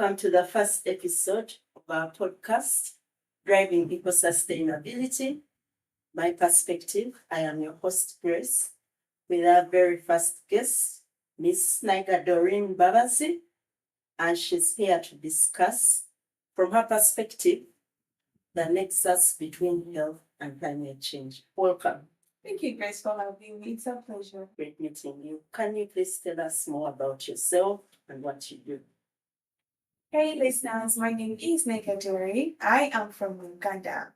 Welcome to the first episode of our podcast, Driving Eco Sustainability. My perspective, I am your host, Grace, with our very first guest, Miss Naiga Doreen, and she's here to discuss, from her perspective, the nexus between health and climate change. Welcome. Thank you, Grace, for having me. It's a pleasure. Great meeting you. Can you please tell us more about yourself and what you do? Hey, listeners, my name is Naiga Doreen. I am from Uganda.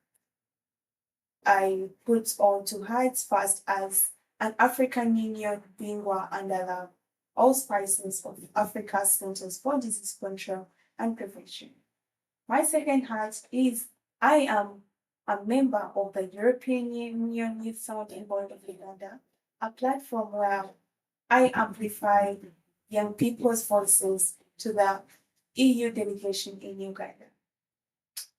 I put on to heights first as an African Union Bingwa under the auspices of Africa's Centers for Disease Control and Prevention. My second hat is I am a member of the European Union Youth Sounding Board of Uganda, a platform where I amplify young people's voices to the EU delegation in Uganda.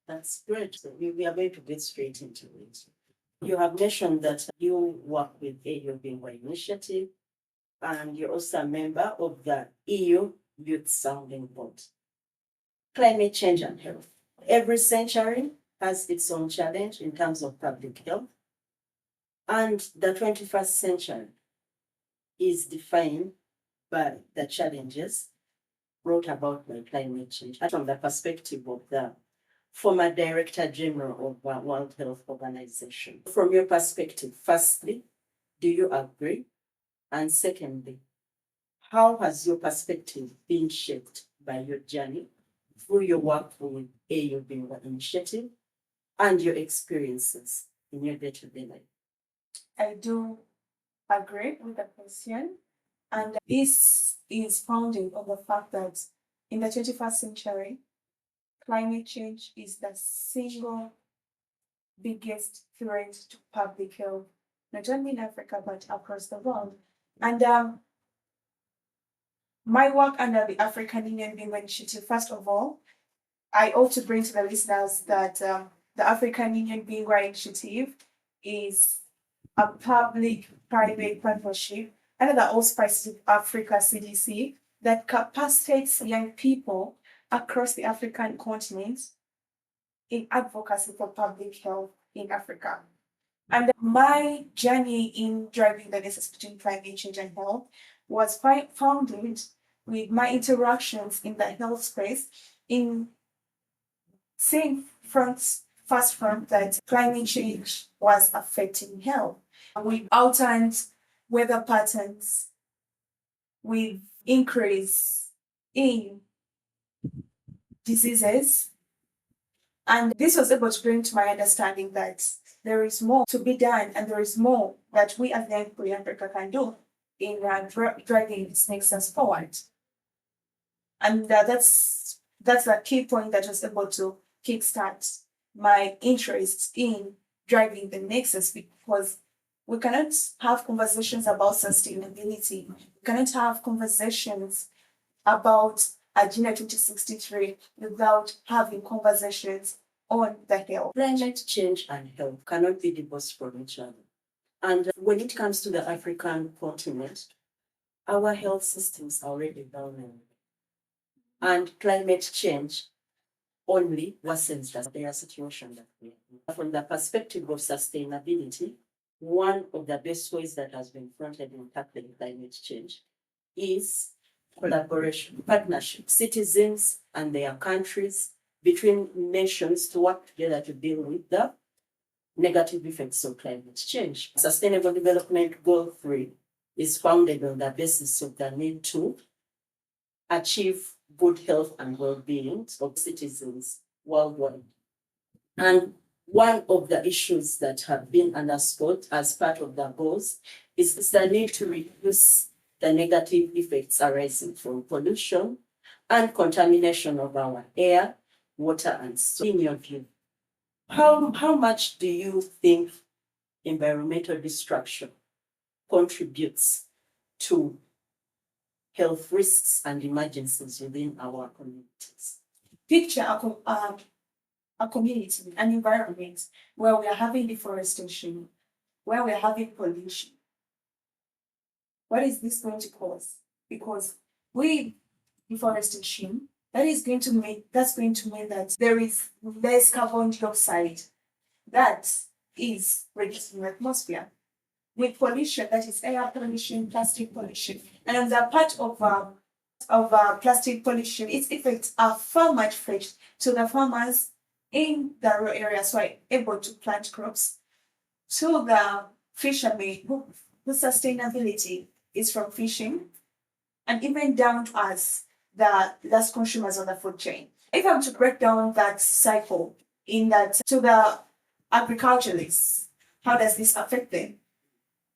That's great. So we are going to get straight into it. You have mentioned that you work with AU Bingwa Initiative, and you're also a member of the EU Youth Sounding Board. Climate change and health. Every century has its own challenge in terms of public health, and the 21st century is defined by the challenges brought about by climate change. From the perspective of the former Director General of the World Health Organization. From your perspective, firstly, do you agree? And secondly, how has your perspective been shaped by your journey through your work with AU Bingwa Initiative and your experiences in your day-to-day life? I do agree with the question, and this is founded on the fact that in the 21st century, climate change is the single biggest threat to public health, not only in Africa but across the world. And my work under the African Union Bingwa Initiative, first of all, I ought to bring to the listeners that the African Union Bingwa Initiative is a public-private partnership under the auspices of Africa CDC that capacitates young people across the African continent in advocacy for public health in Africa. And my journey in driving the nexus between climate change and health was founded with my interactions in the health space in seeing first from that climate change was affecting health with altered weather patterns, with increase in diseases. And this was able to bring to my understanding that there is more to be done and there is more that we as young people in Africa can do in driving this nexus forward. And that's the key point that was able to kickstart my interest in driving the nexus, because we cannot have conversations about sustainability. We cannot have conversations about Agenda 2063 without having conversations on the health. Climate change and health cannot be divorced from each other. And when it comes to the African continent, our health systems are already vulnerable. And climate change only worsens the situation that we are in. From the perspective of sustainability, one of the best ways that has been fronted in tackling climate change is collaboration, partnership, citizens and their countries, between nations to work together to deal with the negative effects of climate change. Sustainable Development Goal 3 is founded on the basis of the need to achieve good health and well-being of citizens worldwide. And one of the issues that have been underscored as part of the goals is the need to reduce the negative effects arising from pollution and contamination of our air, water, and soil. In your view, how much do you think environmental destruction contributes to health risks and emergencies within our communities? Picture a community, an environment where we are having deforestation, where we are having pollution. What is this going to cause? Because with deforestation, that's going to mean that there is less carbon dioxide that is released in the atmosphere. With pollution, that is air pollution, plastic pollution, and the part of plastic pollution, its effects are far much fetched to the farmers in the rural areas who are able to plant crops, to the fishermen whose sustainability is from fishing, and even down to us, the last consumers on the food chain. If I'm to break down that cycle in that to the agriculturalists, how does this affect them?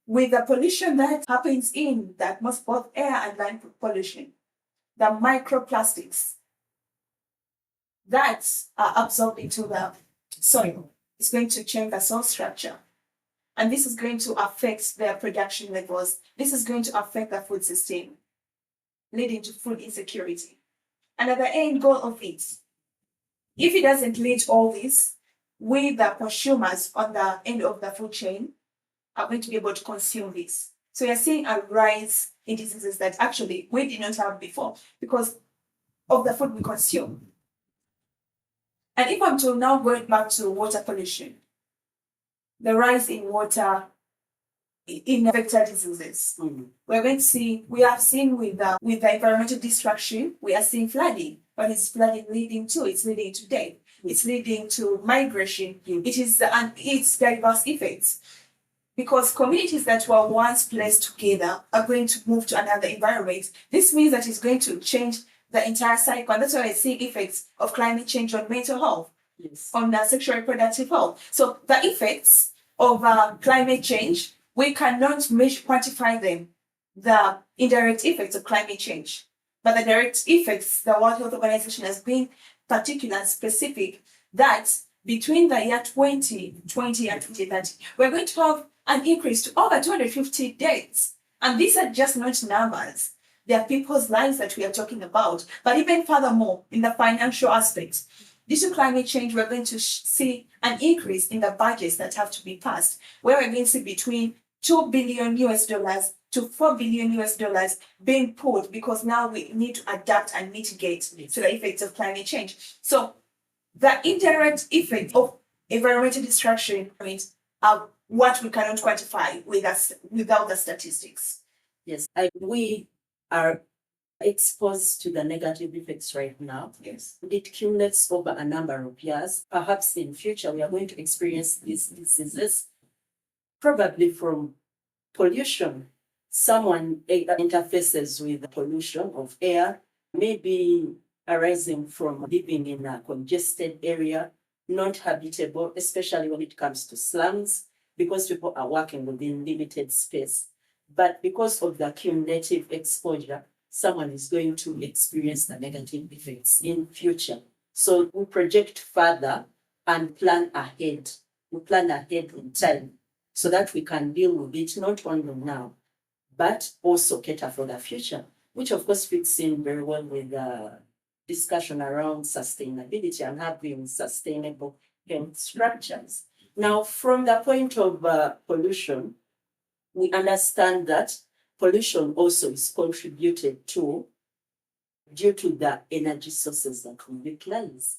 With the pollution that happens in the atmosphere, both air and land pollution, the microplastics that are absorbed into the soil is going to change the soil structure. And this is going to affect their production levels. This is going to affect the food system, leading to food insecurity. And at the end goal of it, if it doesn't lead all this, we, the consumers on the end of the food chain, are going to be able to consume this. So you're seeing a rise in diseases that actually we did not have before because of the food we consume. And if I'm to now going back to water pollution, the rise in water in vector diseases, we're going to see, we have seen with the environmental destruction, we are seeing flooding. What is flooding leading to? It's leading to death. It's leading to migration. It is and its diverse effects. Because communities that were once placed together are going to move to another environment. This means that it's going to change the entire cycle. And that's why I see effects of climate change on mental health, on sexual reproductive health. So the effects of climate change, we cannot quantify them, the indirect effects of climate change. But the direct effects, the World Health Organization has been particular and specific that between the year 2020 and 2030, we're going to have an increase to over 250 deaths. And these are just not numbers. They are people's lives that we are talking about. But even furthermore, in the financial aspects, due to climate change, we're going to see an increase in the budgets that have to be passed, where we're going to see between $2 billion to $4 billion being pulled because now we need to adapt and mitigate to the effects of climate change. So the indirect effect of environmental destruction are what we cannot quantify without the statistics. Yes, we are exposed to the negative effects right now. Yes. It accumulates over a number of years. Perhaps in future we are going to experience these diseases, probably from pollution. Someone interfaces with the pollution of air, maybe arising from living in a congested area, not habitable, especially when it comes to slums, because people are working within limited space. But because of the cumulative exposure, someone is going to experience the negative effects in future. So we project further and plan ahead. We plan ahead in time so that we can deal with it not only now, but also cater for the future, which of course fits in very well with the discussion around sustainability and having sustainable health structures. Now, from the point of pollution, we understand that pollution also is contributed to due to the energy sources that we utilize.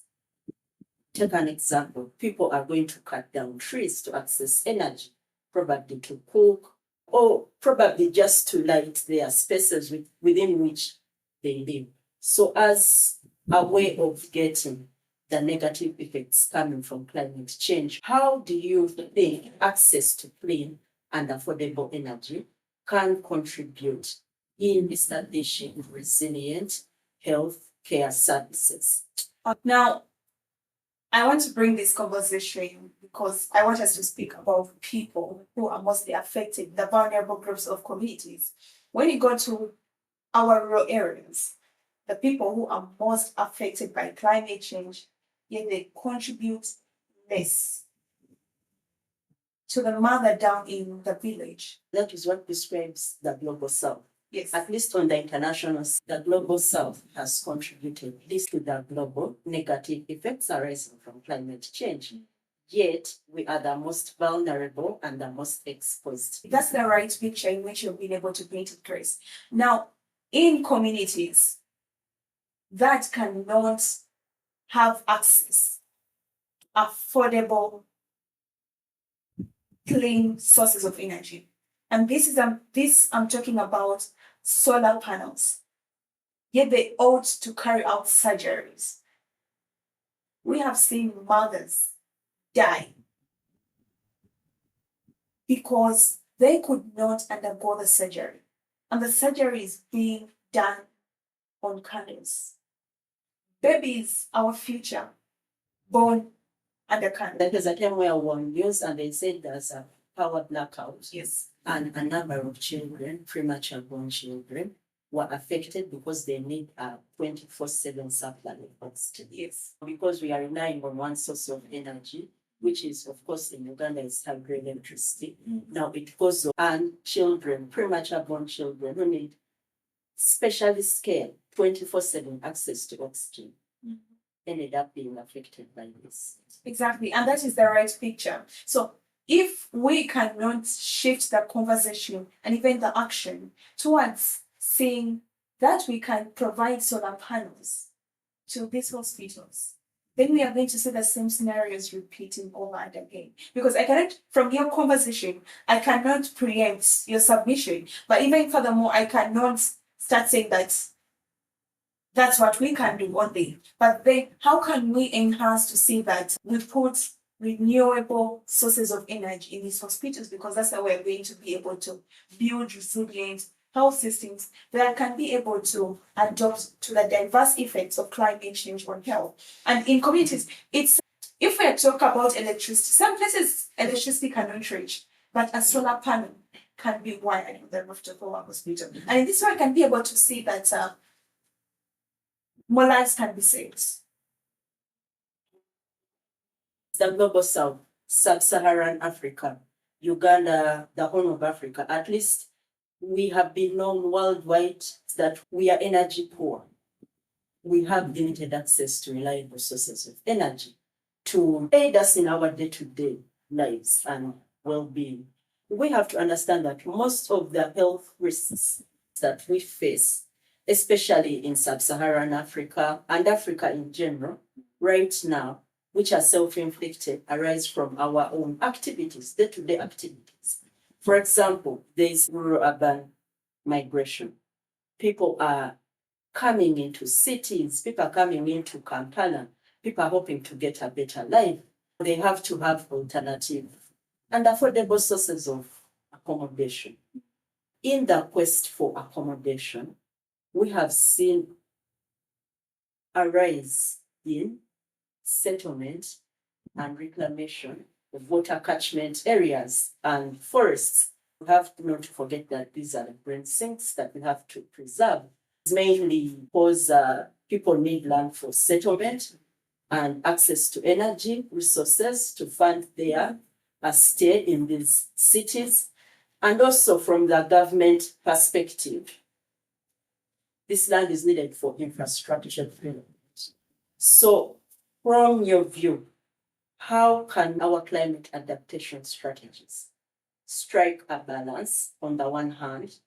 Take an example. People are going to cut down trees to access energy, probably to cook, or probably just to light their spaces within which they live. So as a way of getting the negative effects coming from climate change, how do you think access to clean and affordable energy can contribute in establishing resilient health care services? Now, I want to bring this conversation because I want us to speak about people who are mostly affected, the vulnerable groups of communities. When you go to our rural areas, the people who are most affected by climate change, yet they contribute less to the mother down in the village. That is what describes the global south. Yes. At least on the international, the global south has contributed least to the global negative effects arising from climate change. Yet we are the most vulnerable and the most exposed. That's the right picture in which you've been able to paint it, Grace. Now, in communities, that cannot have access to affordable, clean sources of energy. And this I'm talking about solar panels. Yet they ought to carry out surgeries. We have seen mothers die because they could not undergo the surgery. And the surgery is being done on candles. Babies, our future, born under candles. There was a time where one news and they said there's a power blackout. Yes. And a number of children, premature born children, were affected because they need a 24/7 supply of oxygen. Yes. Because we are relying on one source of energy, which is, of course, in Uganda is hydroelectricity. Now it goes on, and children, premature born children who need specially scale 24/7 access to oxygen ended up being affected by this. Exactly. And that is the right picture. So if we cannot shift the conversation and even the action towards saying that we can provide solar panels to these hospitals, then we are going to see the same scenarios repeating over and again. Because I cannot, from your conversation, I cannot preempt your submission. But even furthermore, I cannot start saying that that's what we can do only. But then how can we enhance to see that we put renewable sources of energy in these hospitals? Because that's how we're going to be able to build resilient health systems that can be able to adapt to the diverse effects of climate change on health. And in communities, it's if we talk about electricity, some places electricity cannot reach, but a solar panel can be wired on the rooftop of a hospital. And in this way, I can be able to see that more lives can be saved. The global south, sub-Saharan Africa, Uganda, the Horn of Africa, at least we have been known worldwide that we are energy poor. We have limited access to reliable sources of energy to aid us in our day-to-day lives and well-being. We have to understand that most of the health risks that we face, especially in sub-Saharan Africa and Africa in general, right now, which are self-inflicted, arise from our own activities, day-to-day activities. For example, there is rural-urban migration. People are coming into cities, people are coming into Kampala, people are hoping to get a better life. They have to have alternative and affordable sources of accommodation. In the quest for accommodation, we have seen a rise in settlement and reclamation of water catchment areas and forests. We have not to forget that these are the brain sinks that we have to preserve. It's mainly because people need land for settlement and access to energy resources to fund their stay in these cities. And also from the government perspective, this land is needed for infrastructure development. So from your view, how can our climate adaptation strategies strike a balance on the one hand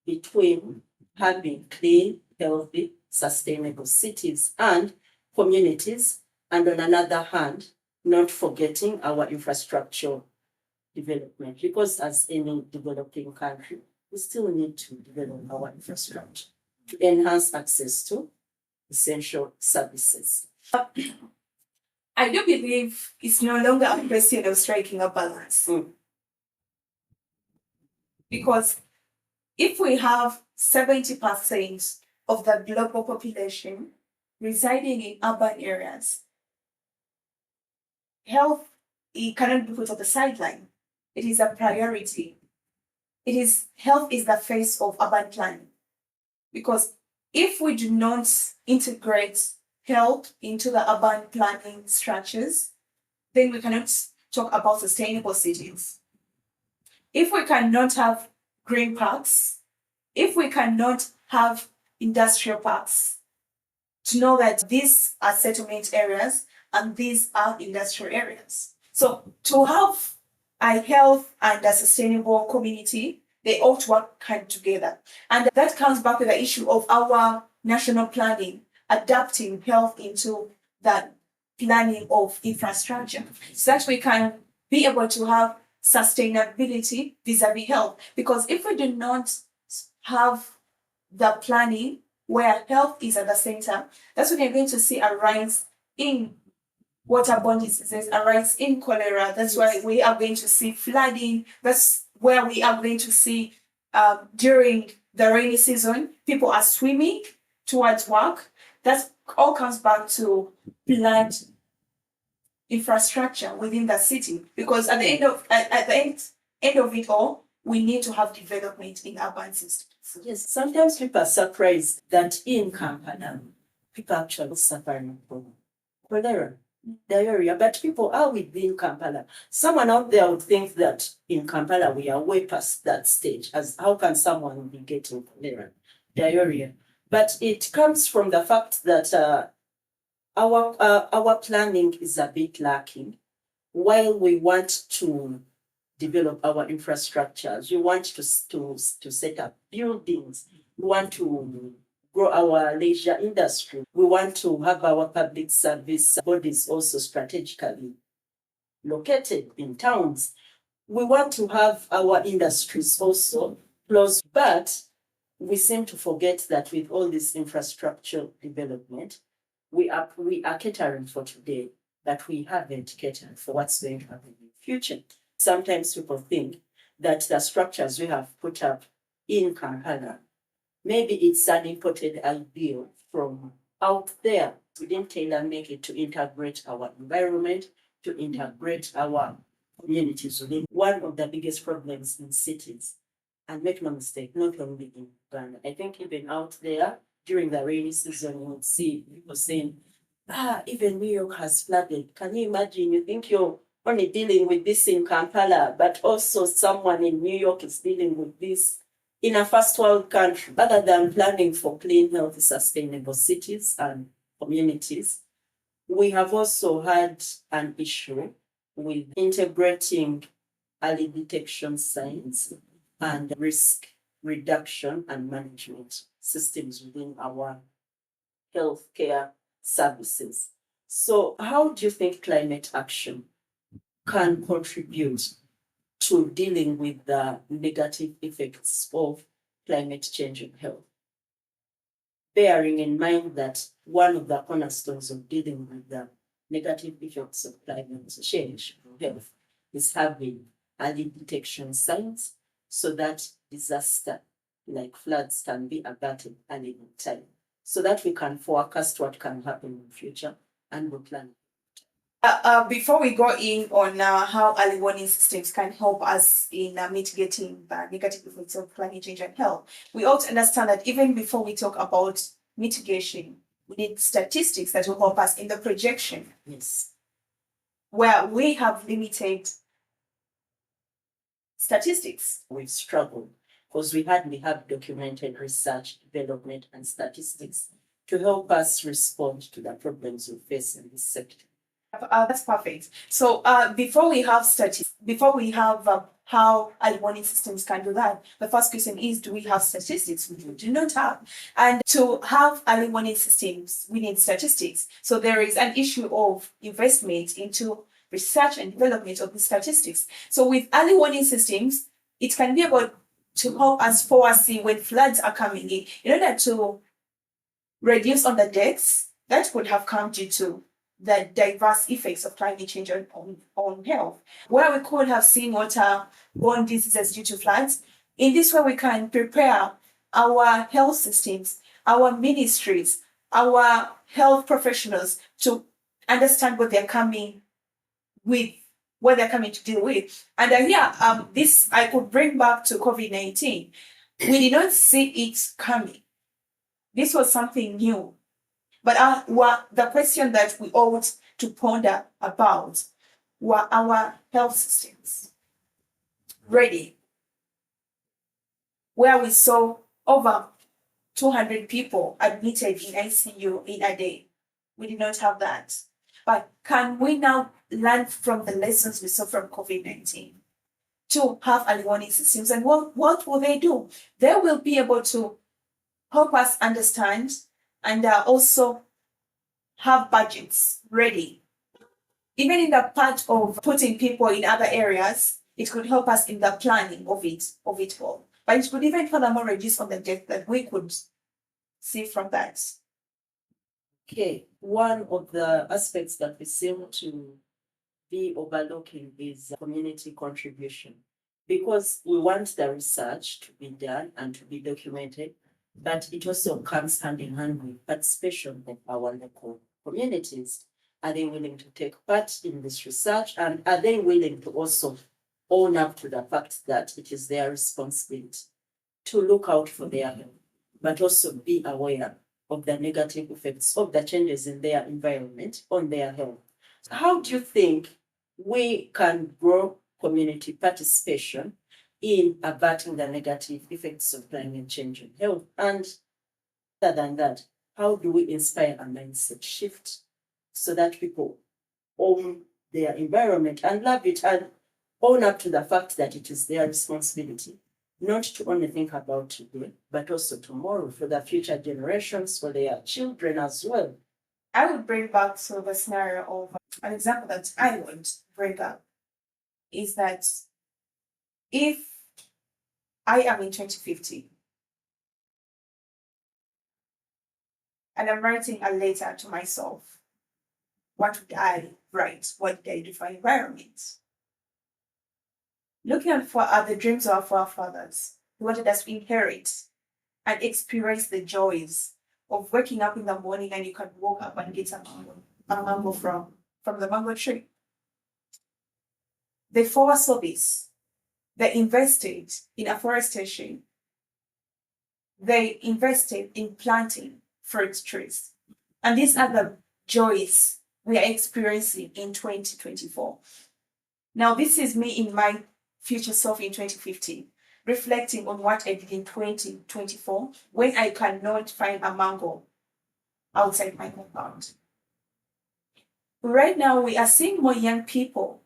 between having clean, healthy, sustainable cities and communities, and on another hand, not forgetting our infrastructure development? Because as any developing country, we still need to develop our infrastructure to enhance access to essential services. I do believe it's no longer a question of striking a balance. Because if we have 70% of the global population residing in urban areas, health it cannot be put on the sideline. It is a priority. Health is the face of urban planning. Because if we do not integrate health into the urban planning structures, then we cannot talk about sustainable cities. If we cannot have green parks, if we cannot have industrial parks, to know that these are settlement areas and these are industrial areas. So to have a health and a sustainable community, they ought to work hand together. And that comes back to the issue of our national planning adapting health into that planning of infrastructure so that we can be able to have sustainability vis-a-vis health. Because if we do not have the planning where health is at the center, that's when you're going to see a rise in waterborne diseases, a rise in cholera. That's why we are going to see flooding. That's where we are going to see during the rainy season, people are swimming towards work. That all comes back to planned infrastructure within the city. Because at the end of it all, we need to have development in urban systems. Yes, sometimes people are surprised that in Kampala, people are actually suffering from cholera, diarrhea, but people are within Kampala. Someone out there would think that in Kampala we are way past that stage. As how can someone be getting cholera, diarrhea? But it comes from the fact that our planning is a bit lacking. While we want to develop our infrastructures, we want to set up buildings, we want to grow our leisure industry, we want to have our public service bodies also strategically located in towns. We want to have our industries also close, but we seem to forget that with all this infrastructure development, we are catering for today, but we haven't catered for what's going to happen in the future. Sometimes people think that the structures we have put up in Kampala, maybe it's an imported ideal from out there. We didn't tailor-make it to integrate our environment, to integrate our communities within. One of the biggest problems in cities, and make no mistake, not only in Uganda, I think even out there during the rainy season, you would see people saying, even New York has flooded. Can you imagine? You think you're only dealing with this in Kampala, but also someone in New York is dealing with this in a first world country. Rather than planning for clean, healthy, sustainable cities and communities, we have also had an issue with integrating early detection signs and risk reduction and management systems within our healthcare services. So how do you think climate action can contribute to dealing with the negative effects of climate change in health? Bearing in mind that one of the cornerstones of dealing with the negative effects of climate change in health is having early detection signs so that disaster like floods can be averted early in time, so that we can forecast what can happen in the future and we plan. Before we go in on how early warning systems can help us in mitigating the negative effects of climate change and health, we ought to understand that even before we talk about mitigation, we need statistics that will help us in the projection. Yes. Where we have limited statistics. We've struggled because we hardly have documented research, development, and statistics to help us respond to the problems we face in this sector. That's perfect. So before we have statistics, before we have how early warning systems can do that, the first question is, do we have statistics? We do not have. And to have early warning systems, we need statistics. So there is an issue of investment into research and development of the statistics. So with early warning systems, it can be able to help us foresee when floods are coming in order to reduce on the deaths that could have come due to the diverse effects of climate change on health. Where we could have seen waterborne diseases due to floods, in this way we can prepare our health systems, our ministries, our health professionals to understand what they're coming with, what they're coming to deal with. And this I could bring back to COVID-19. We did not see it coming. This was something new. But the question that we ought to ponder about were our health systems ready? Where we saw over 200 people admitted in ICU in a day. We did not have that. But can we now learn from the lessons we saw from COVID-19 to have early warning systems? And what will they do? They will be able to help us understand and also have budgets ready. Even in the part of putting people in other areas, it could help us in the planning of it all. But it could even furthermore reduce on the debt that we could see from that. Okay, one of the aspects that we seem to be overlooking is community contribution, because we want the research to be done and to be documented, but it also comes hand in hand with participation of our local communities. Are they willing to take part in this research, and are they willing to also own up to the fact that it is their responsibility to look out for their health, but also be aware of the negative effects of the changes in their environment on their health? How do you think we can grow community participation in averting the negative effects of climate change on health? And other than that, how do we inspire a mindset shift so that people own their environment and love it and own up to the fact that it is their responsibility, not to only think about today, but also tomorrow, for the future generations, for their children as well? I would bring back to the scenario of an example that I would bring up is that if I am in 2050 and I'm writing a letter to myself, what would I write? What did I do for environment? Looking at the dreams of our forefathers, who wanted us to inherit and experience the joys of waking up in the morning and you can walk up and get a mango from the mango tree. They foresaw this. They invested in afforestation. They invested in planting fruit trees. And these are the joys we are experiencing in 2024. Now, this is me in my future self in 2050, reflecting on what I did in 2024 when I cannot find a mango outside my compound. Right now, we are seeing more young people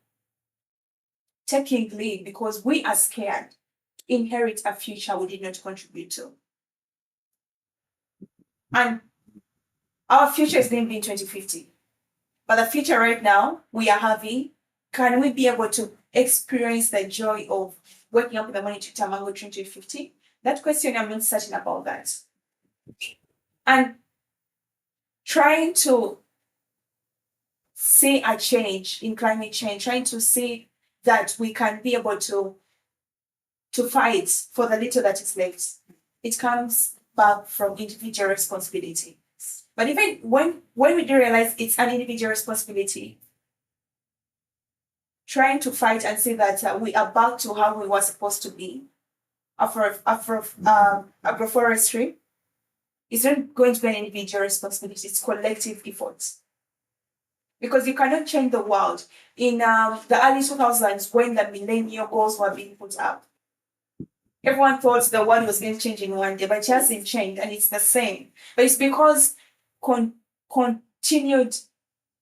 taking lead because we are scared to inherit a future we did not contribute to. And our future is going to be in 2050. But the future right now we are having, can we be able to experience the joy of waking up in the morning to eat a mango tree in 2050? That question, I'm not certain about that. And trying to see a change in climate change, trying to see that we can be able to fight for the little that is left, it comes back from individual responsibility. But even when we do realize it's an individual responsibility, trying to fight and say that we are back to how we were supposed to be, agroforestry, is not going to be an individual responsibility, it's collective efforts. Because you cannot change the world. In the early 2000s, when the millennial goals were being put up, everyone thought the world was going to change in one day, but it hasn't changed and it's the same. But it's because continued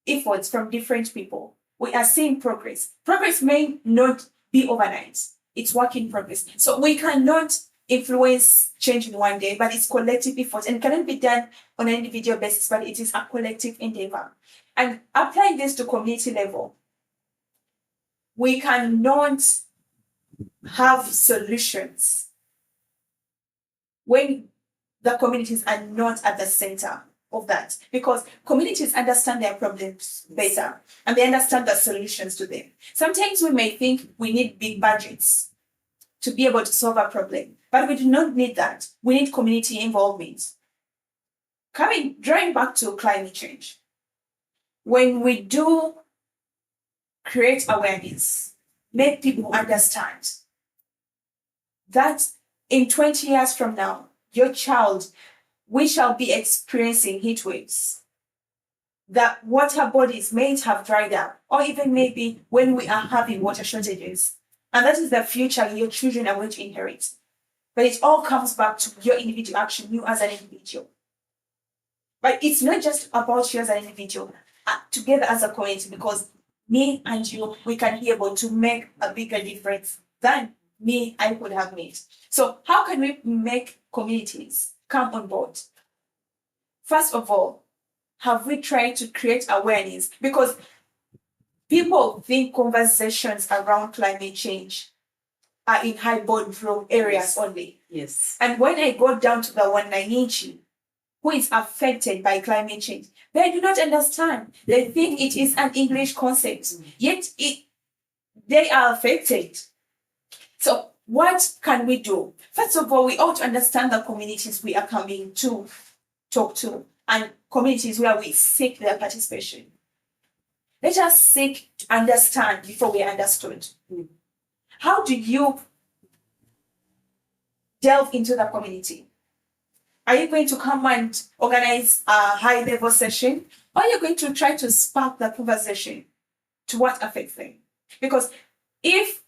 efforts from different people, we are seeing progress. Progress may not be overnight. It's work in progress. So we cannot influence change in one day, but it's collective effort and cannot be done on an individual basis, but it is a collective endeavor. And applying this to community level, we cannot have solutions when the communities are not at the center of that, because communities understand their problems better and they understand the solutions to them. Sometimes we may think we need big budgets to be able to solve a problem, but we do not need that. We need community involvement. Drawing back to climate change, when we do create awareness, make people understand that in 20 years from now, your child, we shall be experiencing heat waves, that water bodies may have dried up, or even maybe when we are having water shortages. And that is the future your children are going to inherit. But it all comes back to your individual action, you as an individual. But it's not just about you as an individual, together as a community, because me and you, we can be able to make a bigger difference than me, I could have made. So how can we make communities come on board? first of all, have we tried to create awareness? Because people think conversations around climate change are in high boardroom areas only. Yes. And when I go down to the Wananchi, who is affected by climate change, they do not understand. They think it is an English concept, yet they are affected. So what can we do? First of all, we ought to understand the communities we are coming to talk to and communities where we seek their participation. Let us seek to understand before we are understood. How do you delve into the community? Are you going to come and organize a high-level session? Or are you going to try to spark the conversation to what affects them? Because if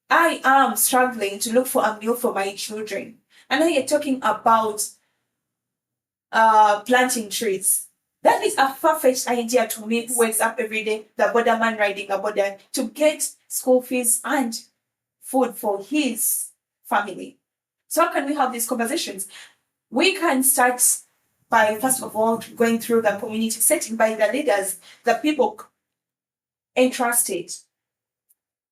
I am struggling to look for a meal for my children, and now you're talking about planting trees, that is a far-fetched idea to me who wakes up every day, the borderman riding a border, to get school fees and food for his family. So how can we have these conversations? We can start by, first of all, going through the community setting by the leaders, the people entrusted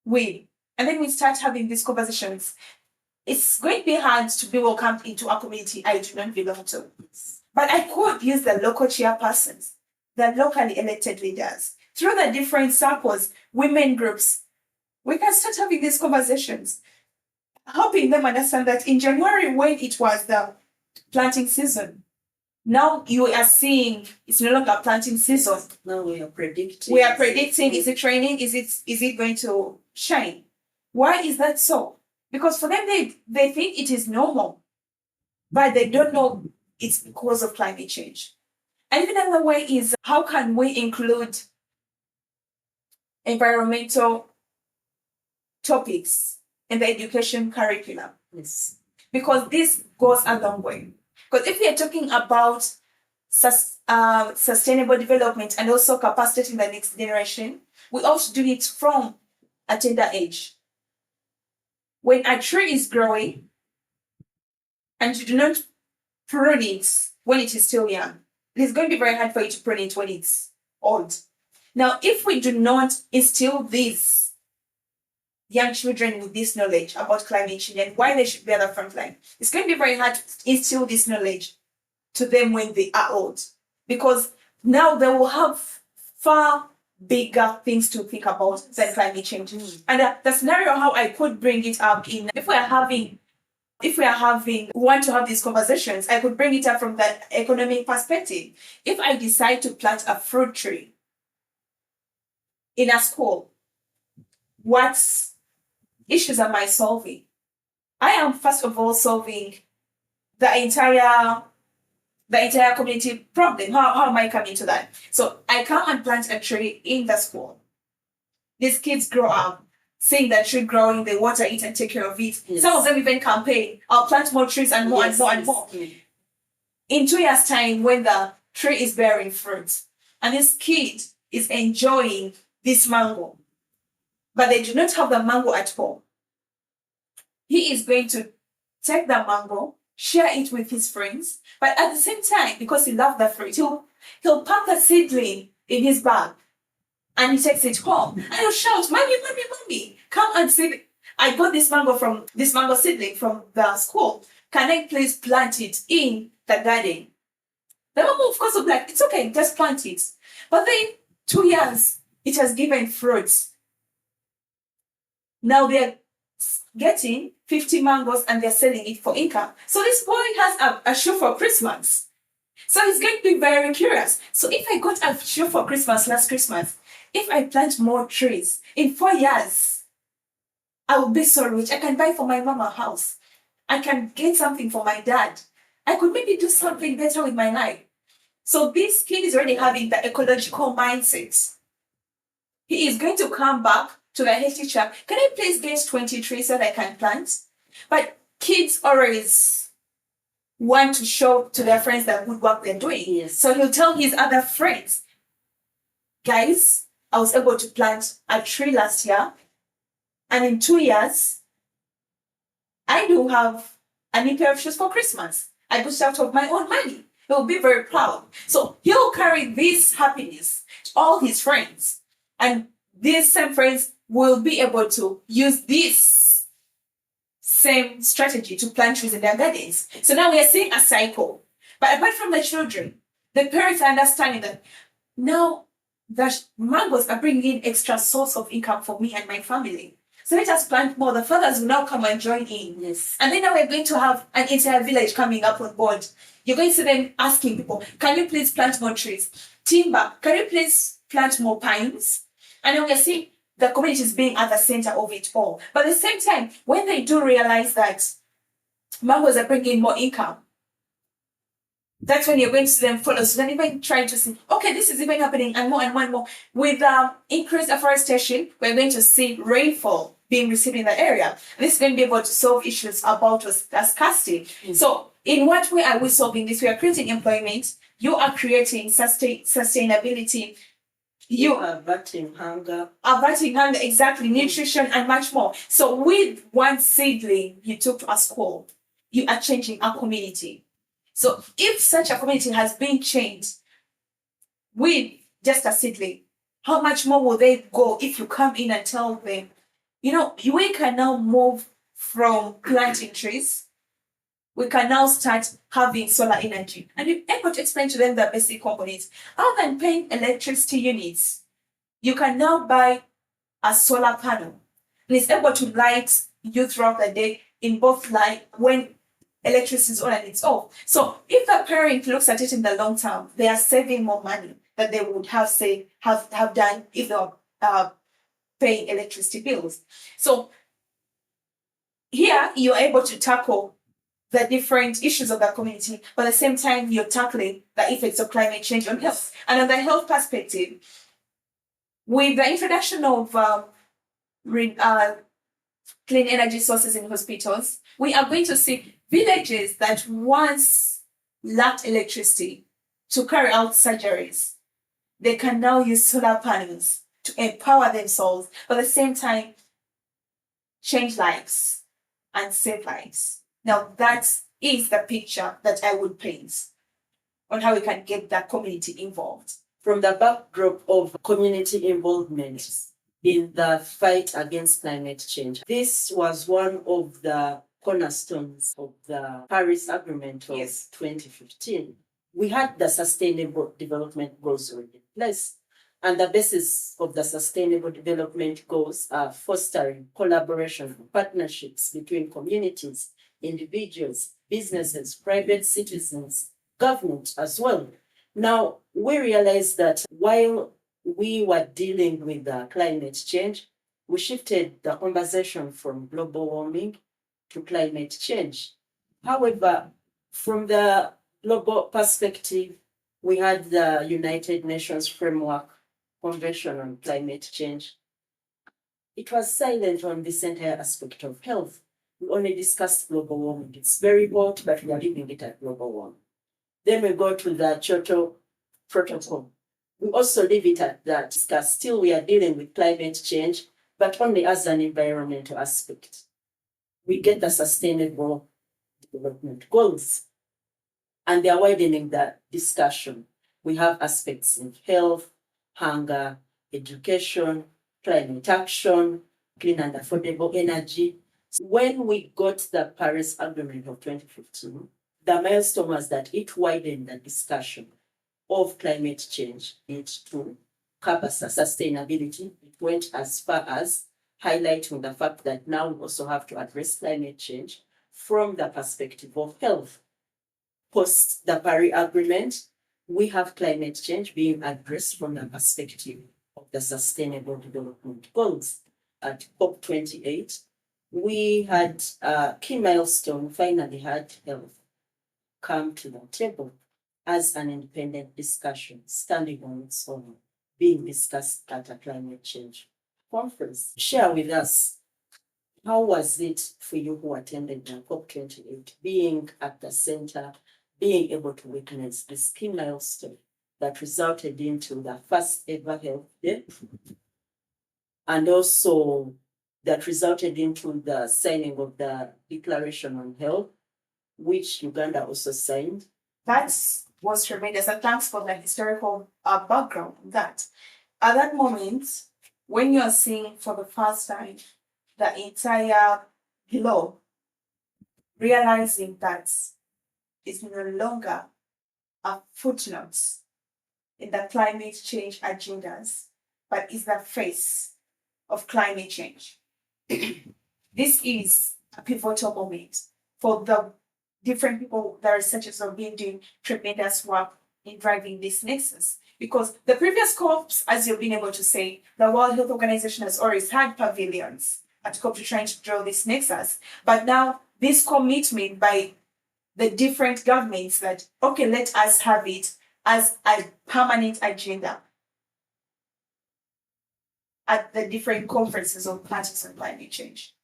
with. And then we start having these conversations. It's going to be hard to be welcomed into a community I do not belong to. But I could use the local chairpersons, the locally elected leaders, through the different circles, women groups. We can start having these conversations, helping them understand that in January, when it was the planting season, now you are seeing it's no longer planting season. Now we are predicting. Is it raining? Is it going to shine? Why is that so? Because for them, they think it is normal, but they don't know it's because of climate change. And even another way is, how can we include environmental topics in the education curriculum? Yes. Because this goes a long way. Because if we are talking about sustainable development and also capacitating the next generation, we also do it from a tender age. When a tree is growing and you do not prune it when it is still young, it is going to be very hard for you to prune it when it's old. Now, if we do not instill these young children with this knowledge about climate change and why they should be at the front line, it's going to be very hard to instill this knowledge to them when they are old, because now they will have far bigger things to think about than climate change. And the scenario how I could bring it up in, if we want to have these conversations, I could bring it up from the economic perspective. If I decide to plant a fruit tree in a school, what issues am I solving? I am first of all solving the entire community problem. How am I coming to that? So I come and plant a tree in the school. These kids grow up seeing that tree growing, they water it and take care of it. Yes. Some of them even campaign, I'll plant more trees and more and more and more. Yes. In 2 years' time, when the tree is bearing fruit, and this kid is enjoying this mango, but they do not have the mango at home, he is going to take the mango, share it with his friends, but at the same time, because he loves the fruit, he'll pack the seedling in his bag and he takes it home and he'll shout, "Mommy, mommy, mommy, come and see, I got this mango seedling from the school. Can I please plant it in the garden?" The mom, of course, will be like, "It's okay, just plant it." But then 2 years, it has given fruits. Now they're getting 50 mangoes and they're selling it for income. So this boy has a shoe for Christmas. So he's going to be very curious. So if I got a shoe for Christmas last Christmas, if I plant more trees, in 4 years, I will be so rich. I can buy for my mama a house. I can get something for my dad. I could maybe do something better with my life. So this kid is already having the ecological mindset. He is going to come back to the head teacher, "Can I please get 20 trees so that I can plant?" But kids always want to show to their friends the good work they're doing. Yes. So he'll tell his other friends, "Guys, I was able to plant a tree last year, and in 2 years, I do have a new pair of shoes for Christmas. I bought it out of my own money." he'll be very proud. So he'll carry this happiness to all his friends. And these same friends will be able to use this same strategy to plant trees in their gardens. So now we are seeing a cycle. But apart from the children, the parents are understanding that now that mangoes are bringing in extra source of income for me and my family. So let us plant more. The fathers will now come and join in. Yes. And then now we're going to have an entire village coming up on board. You're going to see them asking people, can you please plant more trees? Timber, can you please plant more pines? And then we're seeing the communities being at the center of it all. But at the same time, when they do realize that mangoes are bringing in more income, that's when you're going to see them follow. So then even trying to see, okay, this is even happening and more and more and more. With increased afforestation, we're going to see rainfall being received in the area. This is going to be able to solve issues about scarcity. So in what way are we solving this? We are creating employment. You are creating sustainability. You are averting hunger. Averting hunger, exactly, nutrition and much more. So with one seedling you took to a school, you are changing a community. So if such a community has been changed with just a seedling, how much more will they go if you come in and tell them, we can now move from planting trees, we can now start having solar energy. And you're able to explain to them the basic components. Other than paying electricity units, you can now buy a solar panel. And it's able to light you throughout the day in both light when electricity is on and it's off. So if the parent looks at it in the long term, they are saving more money than they would have done if they were paying electricity bills. So here you're able to tackle the different issues of the community, but at the same time you're tackling the effects of climate change on health. And on the health perspective, with the introduction of clean energy sources in hospitals, we are going to see villages that once lacked electricity to carry out surgeries. They can now use solar panels to empower themselves, but at the same time, change lives and save lives. Now, that is the picture that I would paint on how we can get that community involved. From the backdrop of community involvement in the fight against climate change, this was one of the cornerstones of the Paris Agreement of 2015. We had the Sustainable Development Goals already in place, and the basis of the Sustainable Development Goals are fostering collaboration and partnerships between communities, individuals, businesses, private citizens, government as well. Now, we realized that while we were dealing with climate change, we shifted the conversation from global warming to climate change. However, from the global perspective, we had the United Nations Framework Convention on Climate Change. It was silent on this entire aspect of health. We only discussed global warming. It's very hot, but we are leaving it at global warming. Then we go to the Kyoto Protocol. We also leave it at that. Still, we are dealing with climate change, but only as an environmental aspect. We get the Sustainable Development Goals, and they are widening the discussion. We have aspects in health, hunger, education, climate action, clean and affordable energy. When we got the Paris Agreement of 2015, the milestone was that it widened the discussion of climate change to cover sustainability. It went as far as highlighting the fact that now we also have to address climate change from the perspective of health. Post the Paris Agreement, we have climate change being addressed from the perspective of the Sustainable Development Goals. At COP28, we had a key milestone, finally had health come to the table as an independent discussion, standing on its own, being discussed at a climate change conference. Share with us, how was it for you who attended the COP28, being at the center, being able to witness this key milestone that resulted into the first ever health day, and also that resulted into the signing of the Declaration on Health, which Uganda also signed? That's was tremendous. And thanks for the historical background on that. At that moment, when you're seeing for the first time the entire globe realizing that it's no longer a footnote in the climate change agendas, but is the face of climate change. This is a pivotal moment for the different people, the researchers have been doing tremendous work in driving this nexus. Because the previous COPs, as you've been able to say, the World Health Organization has always had pavilions at COP to trying to draw this nexus. But now this commitment by the different governments that, okay, let us have it as a permanent agenda at the different conferences of parties on climate change.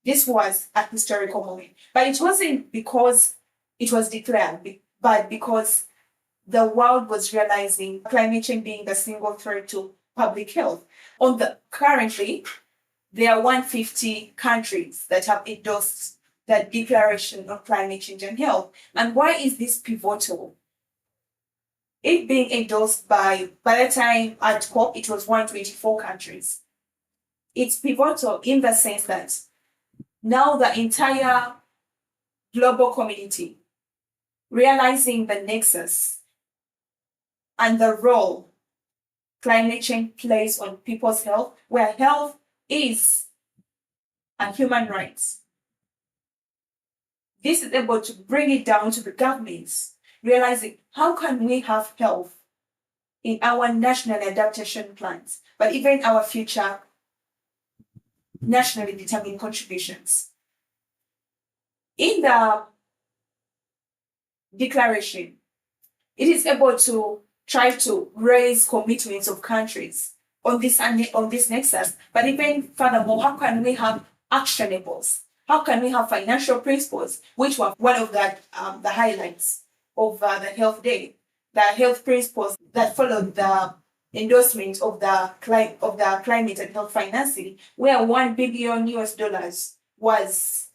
This was a historical moment. But it wasn't because it was declared, but because the world was realizing climate change being the single threat to public health. Currently, there are 150 countries that have endorsed the Declaration on Climate Change and Health. And why is this pivotal? It being endorsed by the time at COP, it was 124 countries. It's pivotal in the sense that now the entire global community realizing the nexus and the role climate change plays on people's health, where health is a human right. This is able to bring it down to the governments, realizing how can we have health in our national adaptation plans, but even our future nationally determined contributions. In the declaration, it is able to try to raise commitments of countries on this nexus, but even furthermore, how can we have actionables? How can we have financial principles, which were one of the highlights of the Health Day, the health principles that followed the endorsement of the climate and health financing, where $1 billion was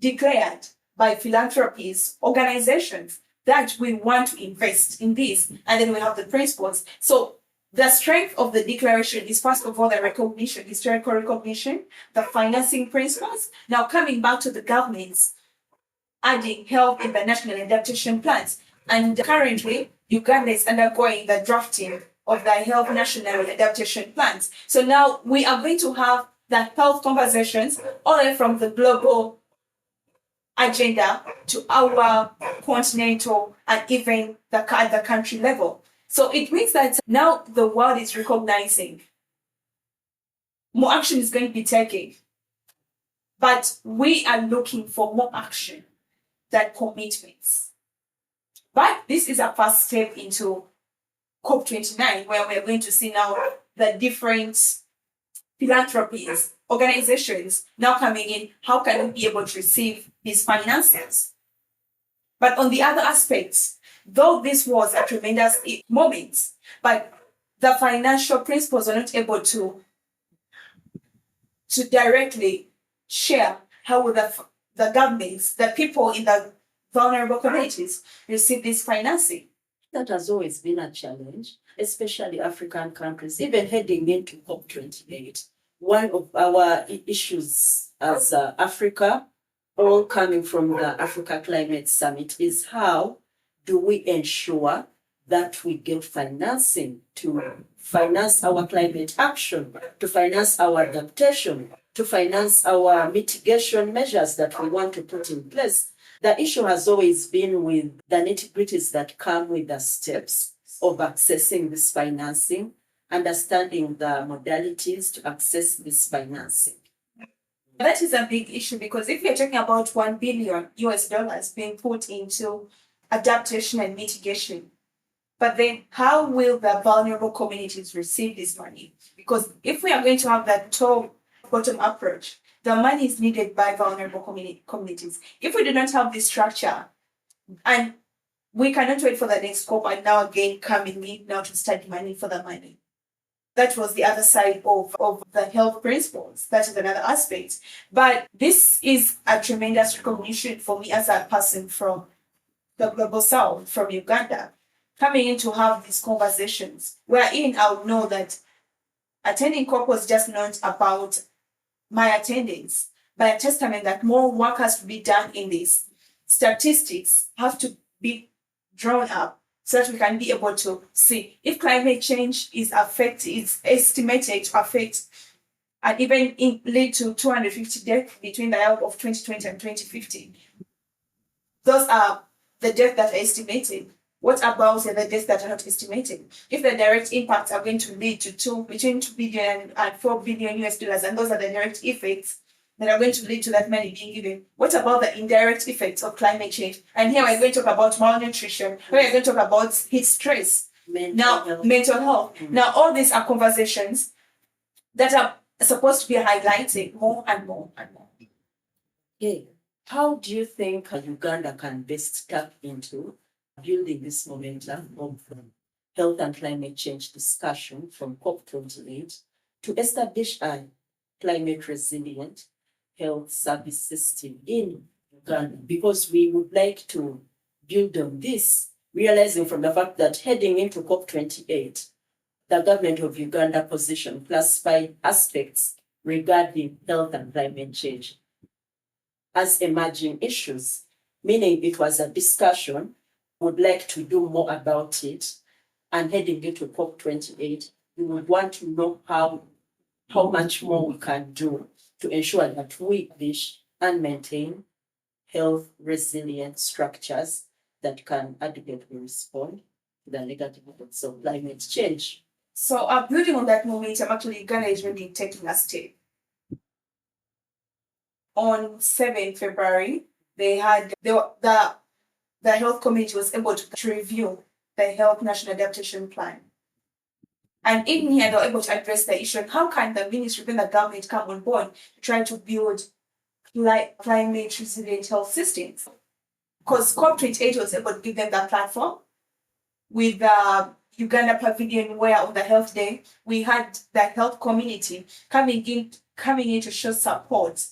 declared by philanthropies, organizations that we want to invest in this, and then we have the principles. So the strength of the declaration is first of all the recognition, historical recognition, the financing principles. Now coming back to the governments, adding health in the national adaptation plans. And currently, Uganda is undergoing the drafting of the health national adaptation plans. So now we are going to have the health conversations all the way from the global agenda to our continental and even the country level. So it means that now the world is recognizing more action is going to be taken. But we are looking for more action than commitments. But this is a first step into COP29, where we're going to see now the different philanthropies, organizations now coming in. How can we be able to receive these finances? But on the other aspects, though this was a tremendous moment, but the financial principles are not able to directly share how will the governments, the people in the vulnerable communities receive this financing. That has always been a challenge, especially African countries, even heading into COP28. One of our issues as Africa, all coming from the Africa Climate Summit, is how do we ensure that we get financing to finance our climate action, to finance our adaptation, to finance our mitigation measures that we want to put in place. The issue has always been with the nitty-gritties that come with the steps of accessing this financing, understanding the modalities to access this financing. That is a big issue, because if you're talking about $1 billion being put into adaptation and mitigation, but then how will the vulnerable communities receive this money? Because if we are going to have that top-bottom approach, the money is needed by vulnerable communities. If we do not have this structure, and we cannot wait for the next COP and now again coming in now to start money for the money. That was the other side of the health principles. That is another aspect. But this is a tremendous recognition for me as a person from the global south from Uganda coming in to have these conversations, wherein I would know that attending COP was just not about my attendance, but a testament that more work has to be done in this. Statistics have to be drawn up so that we can be able to see if climate change is estimated to affect and even lead to 250 deaths between the year of 2020 and 2050. Those are the deaths that are estimated. What about the deaths that are not estimated? If the direct impacts are going to lead to between 2 billion and 4 billion US dollars, and those are the direct effects that are going to lead to that money being given, what about the indirect effects of climate change? And here we're going to talk about malnutrition, we're going to talk about heat stress, mental health. Now, all these are conversations that are supposed to be highlighted more and more and more. Okay. How do you think Uganda can best tap into building this momentum of health and climate change discussion from COP28 to establish a climate resilient health service system in Uganda? Because we would like to build on this, realizing from the fact that heading into COP28, the government of Uganda position classified aspects regarding health and climate change as emerging issues, meaning it was a discussion, would like to do more about it, and heading into COP28, we would want to know how much more we can do to ensure that we establish and maintain health resilient structures that can adequately respond to the negative effects of climate change. So, building on that momentum, actually, Uganda is really taking a step. On 7th February, the health committee was able to review the Health National Adaptation Plan. And in here, they were able to address the issue: how can the ministry and the government come on board to try to build climate resilient health systems? Because COP28 was able to give them that platform with the Uganda Pavilion, where on the Health Day, we had the health community coming in to show support.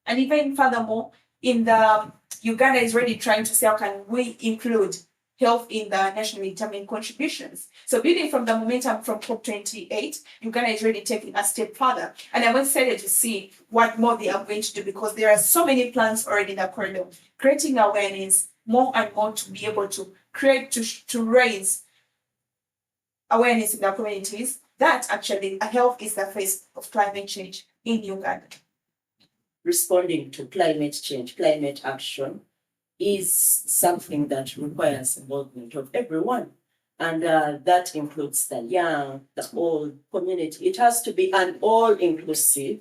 And even furthermore, in the Uganda is really trying to say how can we include health in the nationally determined contributions. So building from the momentum from COP28, Uganda is really taking a step further. And I'm excited to see what more they are going to do, because there are so many plans already in the corridor, creating awareness more and more to be able to create, to raise awareness in the communities that actually health is the face of climate change in Uganda. Responding to climate change, climate action is something that requires involvement of everyone. And that includes the young, the old community. It has to be an all-inclusive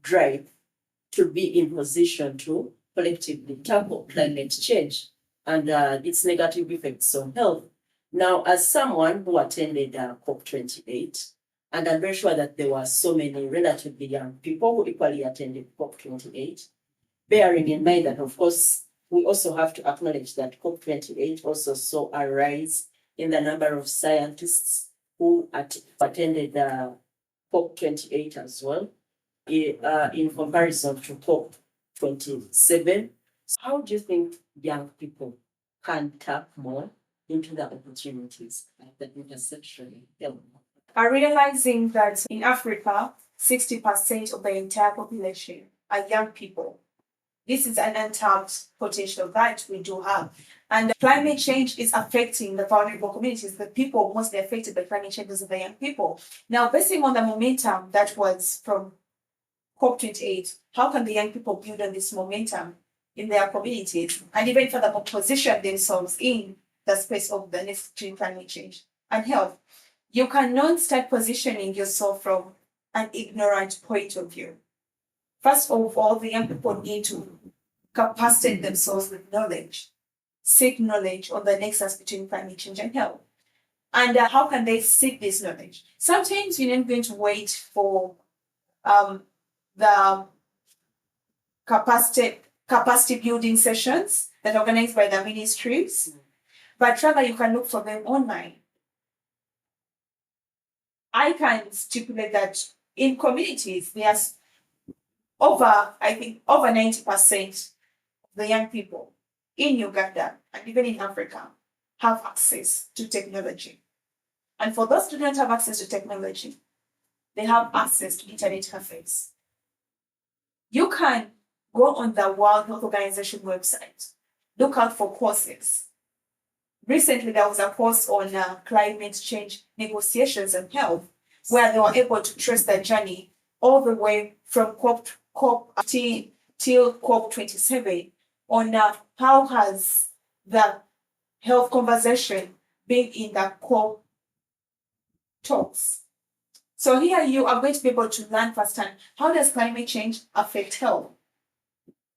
drive to be in position to collectively tackle climate change and its negative effects on health. Now, as someone who attended COP28, and I'm very sure that there were so many relatively young people who equally attended COP28, bearing in mind that, of course, we also have to acknowledge that COP28 also saw a rise in the number of scientists who attended COP28 as well, in comparison to COP27. How do you think young people can tap more into the opportunities at the intersection of health? Are realizing that in Africa, 60% of the entire population are young people. This is an untapped potential that we do have. And climate change is affecting the vulnerable communities. The people mostly affected by climate change are the young people. Now, basing on the momentum that was from COP28, how can the young people build on this momentum in their communities and even further position themselves in the space of the next climate change and health? You cannot start positioning yourself from an ignorant point of view. First of all, the young people need to capacitate themselves with knowledge, seek knowledge on the nexus between climate change and health. And how can they seek this knowledge? Sometimes you're not going to wait for the capacity building sessions that are organized by the ministries, but rather you can look for them online. I can stipulate that in communities, there's over 90% of the young people in Uganda and even in Africa have access to technology. And for those who don't have access to technology, they have access to internet cafes. You can go on the World Health Organization website, look out for courses. Recently, there was a course on climate change negotiations and health, where they were able to trace the journey all the way from COP till COP27 on how has the health conversation been in the COP talks. So here you are going to be able to learn firsthand, how does climate change affect health?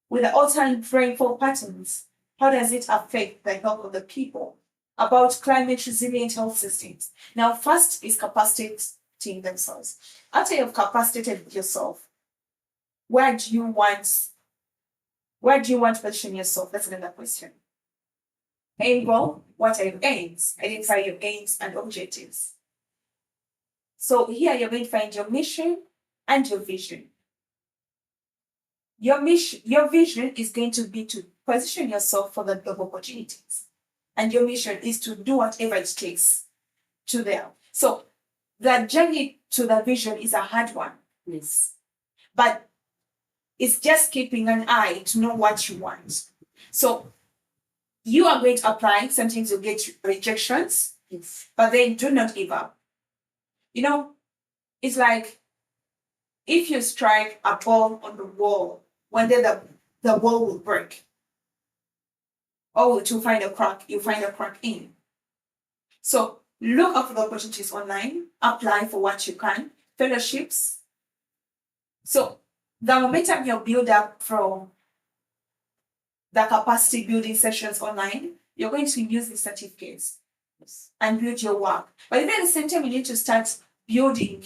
With the alternate rainfall patterns, how does it affect the health of the people? About climate resilient health systems. Now, first is capacitating themselves. After you've capacitated yourself, where do you want to position yourself? That's another question. Aim goal, what are your aims? Identify your aims and objectives. So here you're going to find your mission and your vision. Your vision is going to be to position yourself for the job opportunities. And your mission is to do whatever it takes to there. So the journey to the vision is a hard one. Yes. But it's just keeping an eye to know what you want. So you are going to apply, sometimes you'll get rejections, yes, but then do not give up. You know, it's like if you strike a ball on the wall, one day the wall will break. Or to find a crack, you find a crack in. So look up for the opportunities online, apply for what you can, fellowships. So the momentum you build up from the capacity building sessions online, you're going to use the certificates and build your work. But even at the same time, you need to start building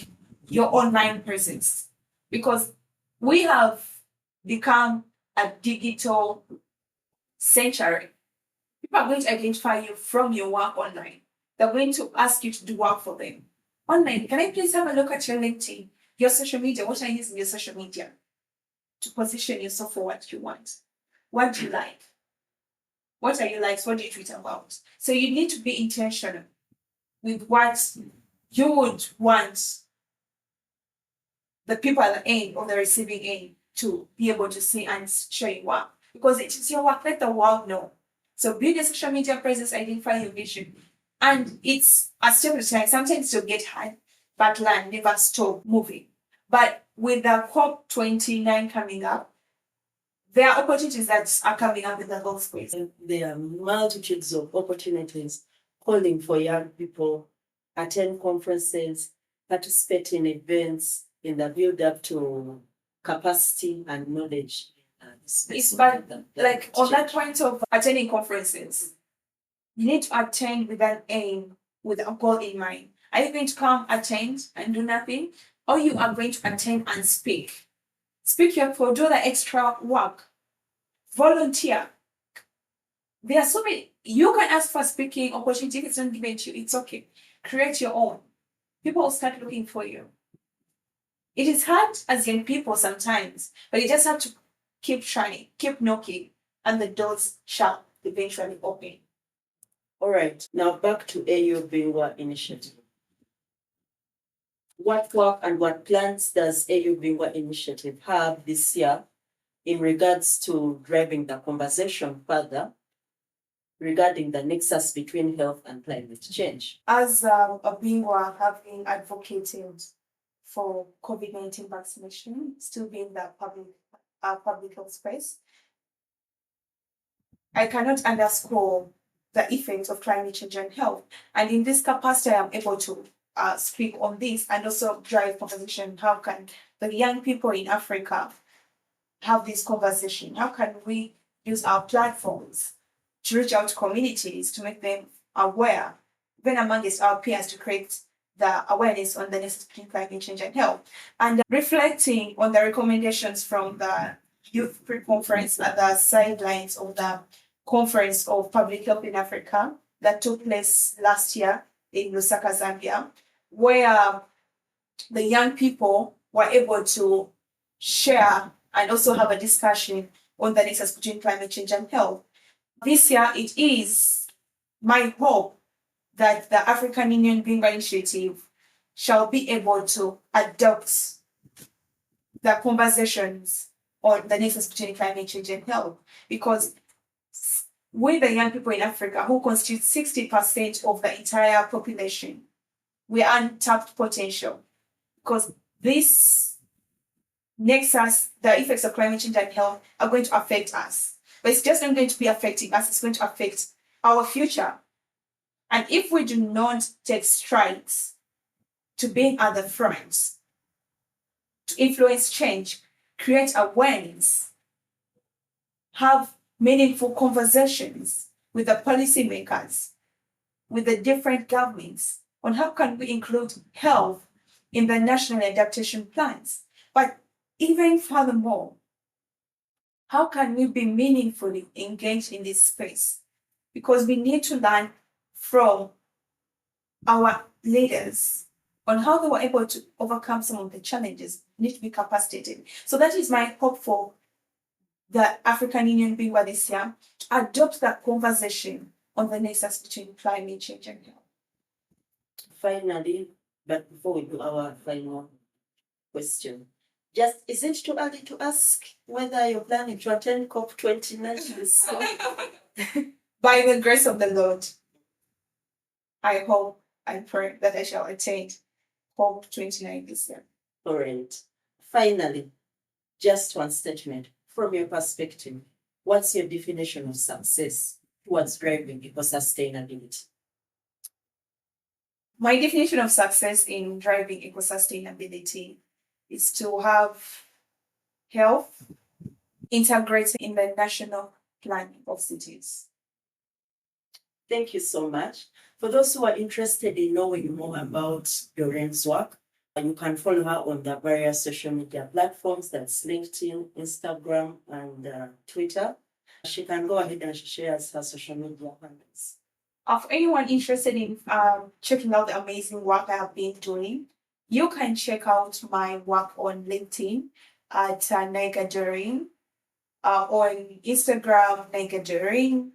your online presence, because we have become a digital century. People are going to identify you from your work online. They're going to ask you to do work for them. Online, can I please have a look at your LinkedIn, your social media? What are you using your social media to position yourself for what you want? What do you like? What are your likes? What do you tweet about? So you need to be intentional with what you would want the people at the end or the receiving end to be able to see and show you work. Because it is your work, let the world know. So build your social media presence, identify your vision. And it's a step at a time. Sometimes you'll get hard, but learn, never stop moving. But with the COP29 coming up, there are opportunities that are coming up in the health space. There are multitudes of opportunities calling for young people, attend conferences, participate in events in the build up to capacity and knowledge. It's but like on that point of attending conferences, you need to attend with an aim, with a goal in mind. Are you going to come attend and do nothing? Or you are going to attend and speak? Speak your for do the extra work. Volunteer. There are so many. You can ask for speaking opportunity. If it's not given to you, it's okay. Create your own. People will start looking for you. It is hard as young people sometimes, but you just have to keep trying, keep knocking, and the doors shall eventually open. All right, now back to AU Bingwa Initiative. What work and what plans does AU Bingwa Initiative have this year in regards to driving the conversation further regarding the nexus between health and climate change? As a Bingwa having advocated for COVID-19 vaccination, still being the public health space, I cannot underscore the effects of climate change and health. And in this capacity, I am able to speak on this and also drive conversation. How can the young people in Africa have this conversation? How can we use our platforms to reach out to communities, to make them aware, even amongst our peers, to create the awareness on the nexus between climate change and health? And reflecting on the recommendations from the youth pre-conference at the sidelines of the Conference of Public Health in Africa that took place last year in Lusaka, Zambia, where the young people were able to share and also have a discussion on the nexus between climate change and health. This year, it is my hope that the African Union Bingwa Initiative shall be able to adopt the conversations on the nexus between climate change and health, because we, the young people in Africa, who constitute 60% of the entire population, we are untapped potential, because this nexus, the effects of climate change and health, are going to affect us. But it's just not going to be affecting us, it's going to affect our future. And if we do not take strides to being at the front, to influence change, create awareness, have meaningful conversations with the policymakers, with the different governments on how can we include health in the national adaptation plans. But even furthermore, how can we be meaningfully engaged in this space? Because we need to learn from our leaders on how they were able to overcome some of the challenges, need to be capacitated. So that is my hope for the African Union Bingwa this year, adopt that conversation on the nexus between climate change and health. Finally, but before we do our final question, just is it too early to ask whether you're planning to attend COP29 this year? By the grace of the Lord, I hope, I pray that I shall attend COP29 this year. All right. Finally, just one statement from your perspective. What's your definition of success towards driving eco-sustainability? My definition of success in driving eco-sustainability is to have health integrated in the national planning of cities. Thank you so much. For those who are interested in knowing more about Doreen's work, you can follow her on the various social media platforms, that's LinkedIn, Instagram, and Twitter. She can go ahead and share her social media handles. For anyone interested in checking out the amazing work I have been doing, you can check out my work on LinkedIn at Naiga Doreen, on Instagram, Naiga Doreen,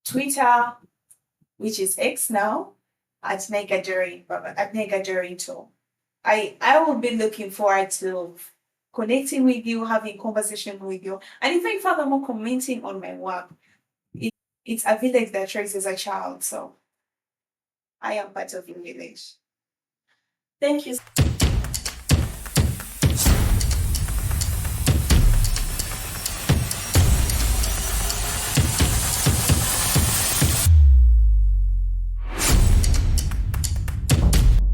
Twitter, which is X now, at Naiga Doreen too. I will be looking forward to connecting with you, having conversation with you, and even furthermore commenting on my work. It's a village that raises a child, so I am part of your village. Thank you.